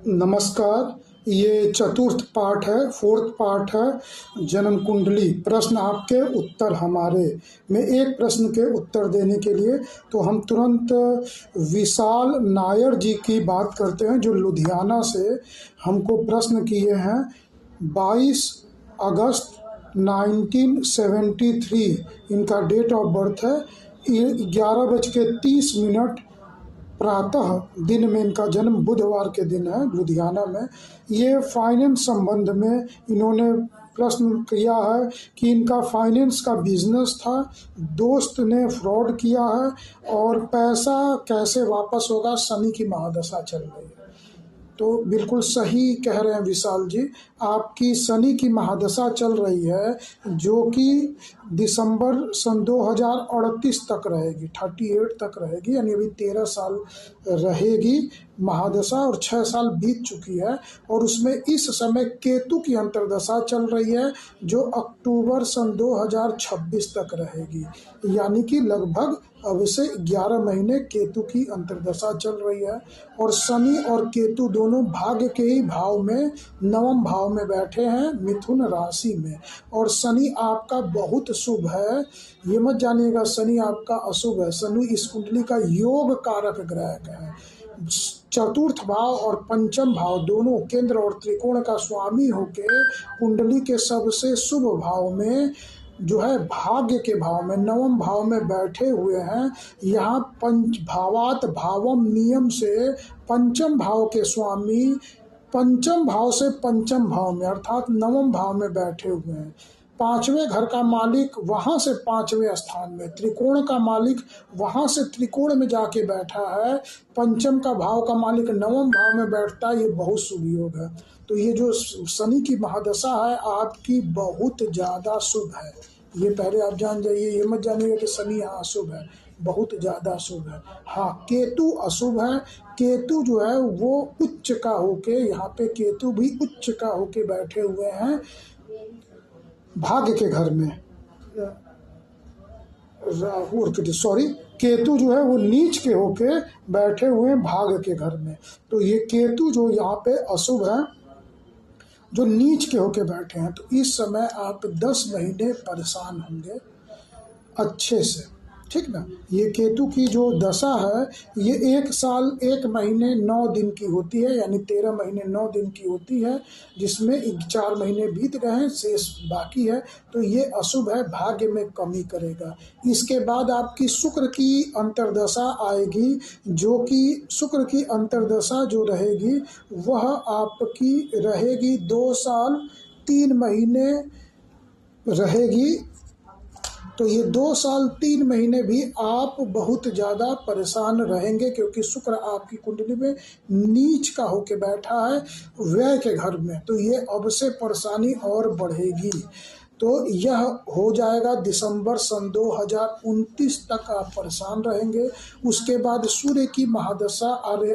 नमस्कार। ये चतुर्थ पाठ है, फोर्थ पार्ट है जन्म कुंडली। प्रश्न आपके उत्तर हमारे में एक प्रश्न के उत्तर देने के लिए तो हम तुरंत विशाल नायर जी की बात करते हैं, जो लुधियाना से हमको प्रश्न किए हैं। 22 अगस्त 1973 इनका डेट ऑफ बर्थ है। 11:30 प्रातः दिन में इनका जन्म बुधवार के दिन है, लुधियाना में। ये फाइनेंस संबंध में इन्होंने प्रश्न किया है कि इनका फाइनेंस का बिजनेस था, दोस्त ने फ्रॉड किया है और पैसा कैसे वापस होगा, शनि की महादशा चल रही है। तो बिल्कुल सही कह रहे हैं विशाल जी, आपकी शनि की महादशा चल रही है, जो कि दिसंबर सन 2038 तक रहेगी, 38 तक रहेगी, यानी अभी 13 साल रहेगी महादशा, और 6 साल बीत चुकी है। और उसमें इस समय केतु की अंतर्दशा चल रही है, जो अक्टूबर सन 2026 तक रहेगी, यानी कि लगभग अब से 11 महीने केतु की अंतर्दशा चल रही है। और शनि और केतु दोनों भाग्य के ही भाव में, नवम भाव में बैठे हैं, मिथुन राशि में। और शनि आपका बहुत शुभ है, ये मत जानिएगा शनि आपका अशुभ है। शनि इस कुंडली का योग कारक ग्रह है। चतुर्थ भाव और पंचम भाव दोनों केंद्र और त्रिकोण का स्वामी होके कुंडली के सबसे शुभ भाव में, जो है भाग्य के भाव में, नवम भाव में बैठे हुए हैं। यहाँ पंच भावात भावम नियम से पंचम भाव के स्वामी पंचम भाव से पंचम भाव में, अर्थात नवम भाव में बैठे हुए हैं। पांचवें घर का मालिक वहां से पांचवें स्थान में, त्रिकोण का मालिक वहां से त्रिकोण में जाके बैठा है, पंचम का भाव का मालिक नवम भाव में बैठता है। ये बहुत शुभ योग है। तो ये जो शनि की महादशा है आपकी बहुत ज़्यादा शुभ है, ये पहले आप जान जाइए। ये मत जानिएगा कि शनि यहाँ अशुभ है, बहुत ज़्यादा शुभ है। हाँ, केतु अशुभ है। केतु जो है वो उच्च का होके, यहाँ पे केतु भी उच्च का होके बैठे हुए हैं भाग्य के घर में। राहु और केतु, सॉरी, केतु जो है वो नीच के होके बैठे हुए हैं भाग्य के घर में। तो ये केतु जो यहाँ पे अशुभ है, जो नीच के होके बैठे हैं, तो इस समय आप 10 महीने परेशान होंगे अच्छे से, ठीक ना। ये केतु की जो दशा है ये 1 साल 1 महीने 9 दिन की होती है, यानी 13 महीने 9 दिन की होती है, जिसमें 4 महीने बीत गए हैं, शेष बाकी है। तो ये अशुभ है, भाग्य में कमी करेगा। इसके बाद आपकी शुक्र की अंतर्दशा आएगी, जो कि शुक्र की अंतर्दशा जो रहेगी वह आपकी रहेगी 2 साल 3 महीने रहेगी। तो ये 2 साल 3 महीने भी आप बहुत ज़्यादा परेशान रहेंगे, क्योंकि शुक्र आपकी कुंडली में नीच का होके बैठा है व्यय के घर में। तो ये अब से परेशानी और बढ़ेगी। तो यह हो जाएगा दिसंबर सन 2029 तक आप परेशान रहेंगे। उसके बाद सूर्य की महादशा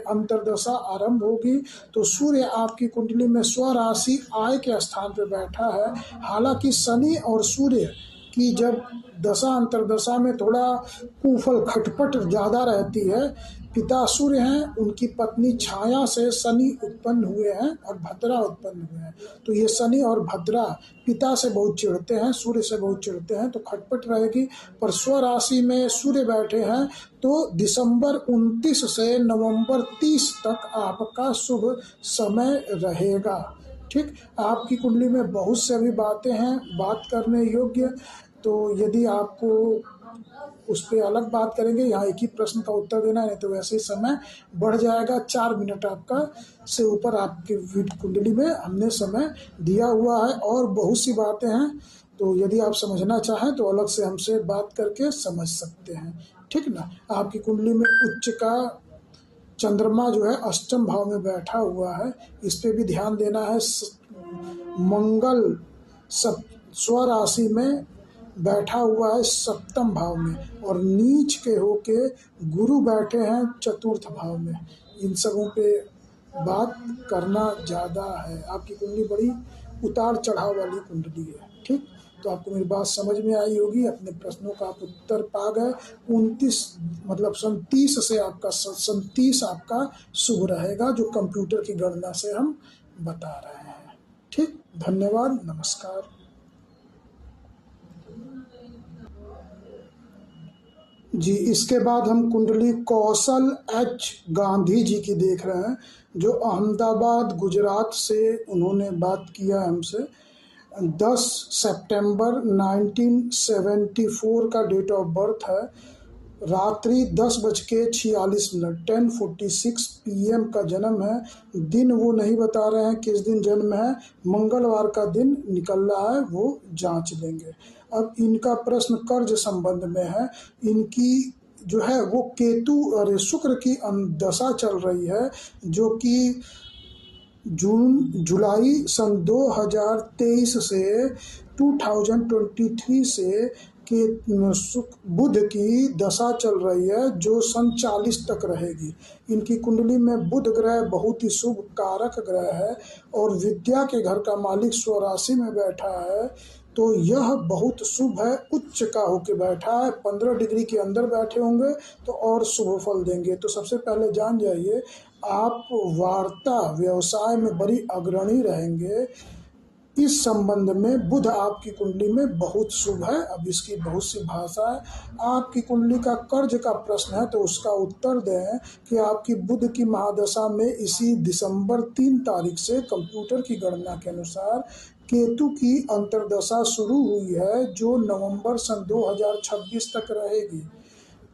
अंतर्दशा आरंभ होगी। तो सूर्य आपकी कुंडली में स्वराशि आय के स्थान पर बैठा है। हालांकि शनि और सूर्य कि जब दशा अंतर्दशा में थोड़ा कुफल खटपट ज़्यादा रहती है। पिता सूर्य हैं, उनकी पत्नी छाया से शनि उत्पन्न हुए हैं और भद्रा उत्पन्न हुए हैं। तो ये शनि और भद्रा पिता से बहुत चिढ़ते हैं, सूर्य से बहुत चिढ़ते हैं, तो खटपट रहेगी। पर स्वराशि में सूर्य बैठे हैं, तो दिसंबर 29 से नवंबर 30 तक आपका शुभ समय रहेगा, ठीक। आपकी कुंडली में बहुत से अभी बातें हैं बात करने योग्य, तो यदि आपको उस पर अलग बात करेंगे, यहाँ एक ही प्रश्न का उत्तर देना है, नहीं तो वैसे ही समय बढ़ जाएगा। 4 मिनट आपका से ऊपर आपकी कुंडली में हमने समय दिया हुआ है, और बहुत सी बातें हैं। तो यदि आप समझना चाहें तो अलग से हमसे बात करके समझ सकते हैं, ठीक ना। आपकी कुंडली में उच्च का चंद्रमा जो है अष्टम भाव में बैठा हुआ है, इस पर भी ध्यान देना है। मंगल स्वराशि में बैठा हुआ है सप्तम भाव में, और नीच के होके गुरु बैठे हैं चतुर्थ भाव में। इन सबों पे बात करना ज़्यादा है। आपकी कुंडली बड़ी उतार चढ़ाव वाली कुंडली है, ठीक। तो आपको मेरी बात समझ में आई होगी, अपने प्रश्नों का आप उत्तर पा गए। 29 मतलब सन 30 से आपका सन 30 आपका शुभ रहेगा, जो कंप्यूटर की गणना से हम बता रहे हैं। ठीक, धन्यवाद, नमस्कार। जी, इसके बाद हम कुंडली कौशल एच गांधी जी की देख रहे हैं, जो अहमदाबाद गुजरात से उन्होंने बात किया हमसे। 10 सितंबर 1974 का डेट ऑफ बर्थ है। रात्रि 10:46 10:46 PM का जन्म है। दिन वो नहीं बता रहे हैं किस दिन जन्म है, मंगलवार का दिन निकल रहा है, वो जांच लेंगे। अब इनका प्रश्न कर्ज संबंध में है। इनकी जो है वो केतु और शुक्र की दशा चल रही है, जो कि जुलाई सन 2023 से 2023 से कि बुध की दशा चल रही है, जो सन 40 तक रहेगी। इनकी कुंडली में बुध ग्रह बहुत ही शुभ कारक ग्रह है और विद्या के घर का मालिक स्वराशि में बैठा है, तो यह बहुत शुभ है। उच्च का होके बैठा है, 15 डिग्री के अंदर बैठे होंगे तो और शुभ फल देंगे। तो सबसे पहले जान जाइए, आप वार्ता व्यवसाय में बड़ी अग्रणी रहेंगे। इस संबंध में बुध आपकी कुंडली में बहुत शुभ है। अब इसकी बहुत सी भाषा है। आपकी कुंडली का कर्ज का प्रश्न है, तो उसका उत्तर दें कि आपकी बुध की महादशा में इसी दिसंबर 3 तारीख से कंप्यूटर की गणना के अनुसार केतु की अंतर्दशा शुरू हुई है, जो नवंबर सन 2026 तक रहेगी।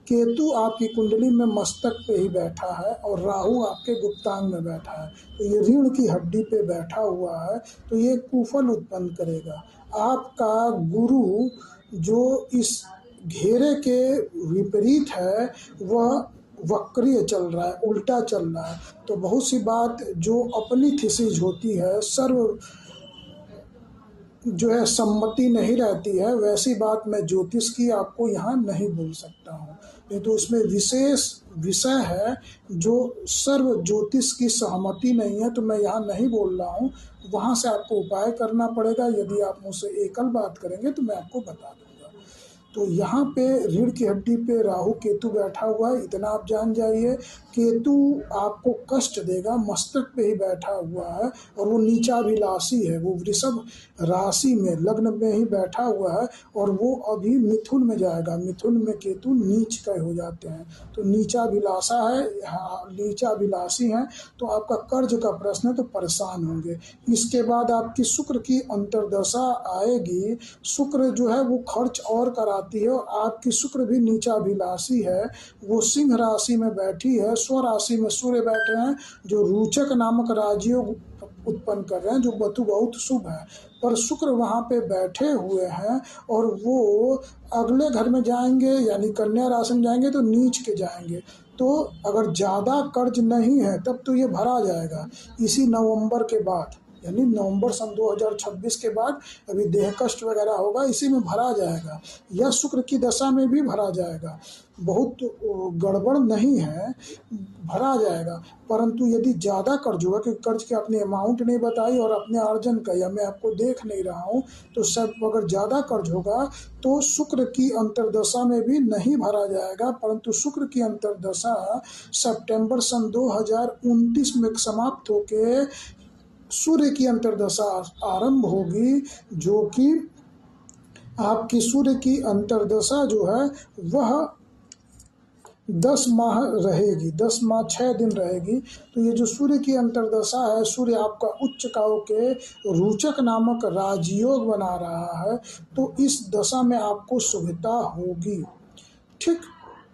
केतु आपकी कुंडली में मस्तक पे ही बैठा है और राहु आपके गुप्तांग में बैठा है, तो ये रीढ़ की हड्डी पे बैठा हुआ है, तो ये कुफल उत्पन्न करेगा। आपका गुरु जो इस घेरे के विपरीत है, वह वक्रीय चल रहा है, उल्टा चल रहा है। तो बहुत सी बात जो अपनी थीसिस होती है, सर्व जो है सम्मति नहीं रहती है, वैसी बात मैं ज्योतिष की आपको यहाँ नहीं बोल सकता हूँ। नहीं तो उसमें विशेष विषय है जो सर्व ज्योतिष की सहमति नहीं है, तो मैं यहाँ नहीं बोल रहा हूँ। वहाँ से आपको उपाय करना पड़ेगा। यदि आप मुझसे एकल बात करेंगे तो मैं आपको बता दूँगा। तो यहाँ पे रीढ़ की हड्डी पे राहु केतु बैठा हुआ है, इतना आप जान जाइए। केतु आपको कष्ट देगा, मस्तक पे ही बैठा हुआ है और वो नीचाभिलाषी है। वो वृषभ राशि में लग्न में ही बैठा हुआ है और वो अभी मिथुन में जाएगा। मिथुन में केतु नीच के हो जाते हैं, तो नीचाभिलाषा है, नीचाभिलाषी हैं, तो आपका कर्ज का प्रश्न है, तो परेशान होंगे। इसके बाद आपकी शुक्र की अंतर्दशा आएगी। शुक्र जो है वो खर्च और कराती है और आपकी शुक्र भी नीचाभिलाषी है। वो सिंह राशि में बैठी है, स्व राशि में सूर्य बैठे हैं, जो रोचक नामक राजयोग उत्पन्न कर रहे हैं, जो बहुत शुभ है। पर शुक्र वहाँ पे बैठे हुए हैं और वो अगले घर में जाएंगे, यानी कन्या राशि में जाएंगे तो नीच के जाएंगे। तो अगर ज़्यादा कर्ज नहीं है तब तो ये भरा जाएगा इसी नवंबर के बाद, यानी नवंबर सन 2026 के बाद। अभी देह कष्ट वगैरह होगा, इसी में भरा जाएगा, या शुक्र की दशा में भी भरा जाएगा। बहुत गड़बड़ नहीं है, भरा जाएगा। परंतु यदि ज़्यादा कर्ज हुआ, क्योंकि कर्ज के अपने अमाउंट नहीं बताई और अपने अर्जन का या मैं आपको देख नहीं रहा हूँ, तो सब अगर ज़्यादा कर्ज होगा तो शुक्र की अंतर्दशा में भी नहीं भरा जाएगा। परंतु शुक्र की अंतर्दशा सितंबर सन 2029 में समाप्त होके सूर्य की अंतर्दशा आरंभ होगी, जो कि आपकी सूर्य की अंतर्दशा जो है वह 10 माह रहेगी, 10 माह 6 दिन रहेगी। तो ये जो सूर्य की अंतर्दशा है, सूर्य आपका उच्च काल के रोचक नामक राजयोग बना रहा है, तो इस दशा में आपको शुभता होगी। ठीक,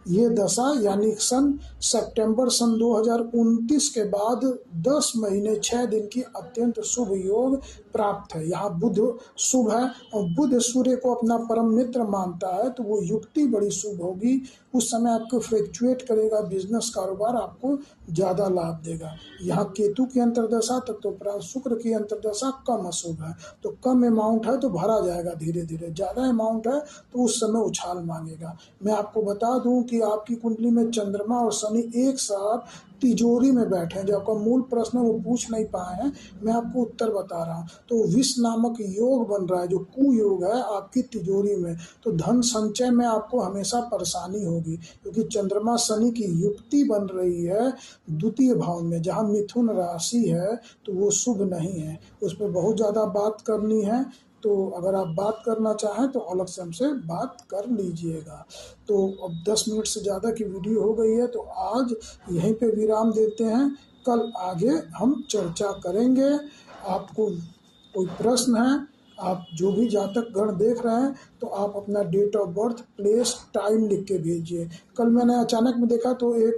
ये दशा यानी सितंबर सन 2029 के बाद 10 महीने 6 दिन की अत्यंत शुभ योग प्राप्त है। यहाँ बुध शुभ है और बुध सूर्य को अपना परम मित्र मानता है, तो वो युक्ति बड़ी शुभ होगी। उस समय आपको फ्लक्चुएट करेगा, बिजनेस कारोबार आपको ज़्यादा लाभ देगा। यहाँ केतु की अंतर्दशा तक तो शुक्र की अंतर्दशा कम अशुभ है, तो कम अमाउंट है तो भरा जाएगा धीरे धीरे। ज़्यादा अमाउंट है तो उस समय उछाल मांगेगा। मैं आपको बता दूं कि आपकी कुंडली में चंद्रमा और शनि एक साथ तिजोरी में बैठे हैं। जो आपका मूल प्रश्न है वो पूछ नहीं पाए हैं, मैं आपको उत्तर बता रहा हूँ। तो विष नामक योग बन रहा है जो कुयोग है आपकी तिजोरी में। तो धन संचय में आपको हमेशा परेशानी होगी, क्योंकि चंद्रमा शनि की युक्ति बन रही है द्वितीय भाव में, जहाँ मिथुन राशि है तो वो शुभ नहीं है। उस पर बहुत ज़्यादा बात करनी है, तो अगर आप बात करना चाहें तो अलग से हमसे बात कर लीजिएगा। तो अब 10 मिनट से ज़्यादा की वीडियो हो गई है, तो आज यहीं पे विराम देते हैं। कल आगे हम चर्चा करेंगे। आपको कोई प्रश्न है, आप जो भी जातक गण देख रहे हैं तो आप अपना date of birth, place, time लिख के भेजिए। कल मैंने अचानक में देखा तो एक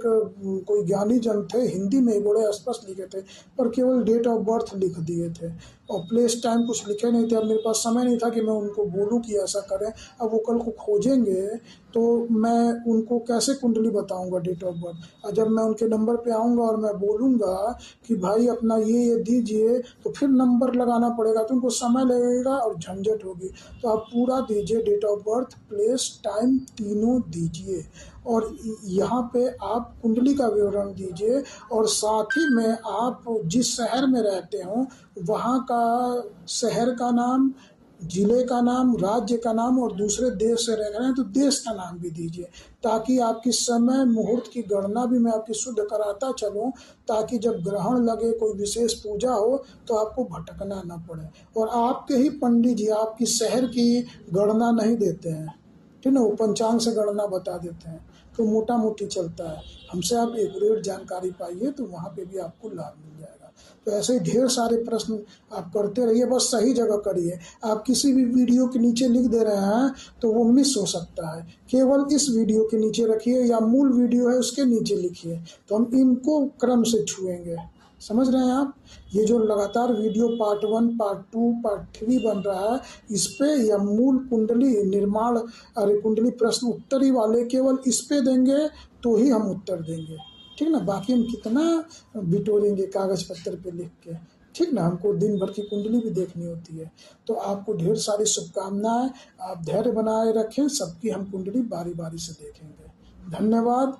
कोई ज्ञानी जन थे, हिंदी में बड़े स्पष्ट लिखे थे, पर केवल डेट ऑफ बर्थ लिख दिए थे और प्लेस टाइम कुछ लिखे नहीं थे। अब मेरे पास समय नहीं था कि मैं उनको बोलूं कि ऐसा करें। अब वो कल को खोजेंगे तो मैं उनको कैसे कुंडली बताऊंगा डेट ऑफ बर्थ। और जब मैं उनके नंबर पे आऊँगा और मैं बोलूँगा कि भाई अपना ये दीजिए, तो फिर नंबर लगाना पड़ेगा, तो उनको समय लगेगा और झंझट होगी। तो आप पूरा दीजिए, date of birth, place, time तीनों दीजिए और यहाँ पे आप कुंडली का विवरण दीजिए और साथ ही में आप जिस शहर में रहते हो वहाँ का शहर का नाम, जिले का नाम, राज्य का नाम और दूसरे देश से रह रहे हैं तो देश का नाम भी दीजिए, ताकि आपकी समय मुहूर्त की गणना भी मैं आपकी शुद्ध कराता चलूँ, ताकि जब ग्रहण लगे, कोई विशेष पूजा हो तो आपको भटकना ना पड़े। और आपके ही पंडित जी आपकी शहर की गणना नहीं देते हैं, ठीक ना, वो पंचांग से गणना बता देते हैं, तो मोटा मोटी चलता है। हमसे आप एक्यूरेट जानकारी पाइए तो वहाँ पे भी आपको लाभ मिल जाएगा। तो ऐसे ही ढेर सारे प्रश्न आप करते रहिए, बस सही जगह करिए। आप किसी भी वीडियो के नीचे लिख दे रहे हैं तो वो मिस हो सकता है, केवल इस वीडियो के नीचे रखिए या मूल वीडियो है उसके नीचे लिखिए, तो हम इनको क्रम से छुएंगे। समझ रहे हैं आप? ये जो लगातार वीडियो पार्ट 1, पार्ट 2, पार्ट 3 बन रहा है, इस पे या मूल कुंडली निर्माण, अरे कुंडली प्रश्न उत्तरी वाले केवल इस पे देंगे तो ही हम उत्तर देंगे, ठीक ना। बाकी हम कितना बिटोरेंगे कागज पत्तर पे लिख के, ठीक ना। हमको दिन भर की कुंडली भी देखनी होती है। तो आपको ढेर सारी शुभकामनाएं, आप धैर्य बनाए रखें, सबकी हम कुंडली बारी बारी से देखेंगे। धन्यवाद।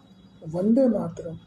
वंदे मातरम।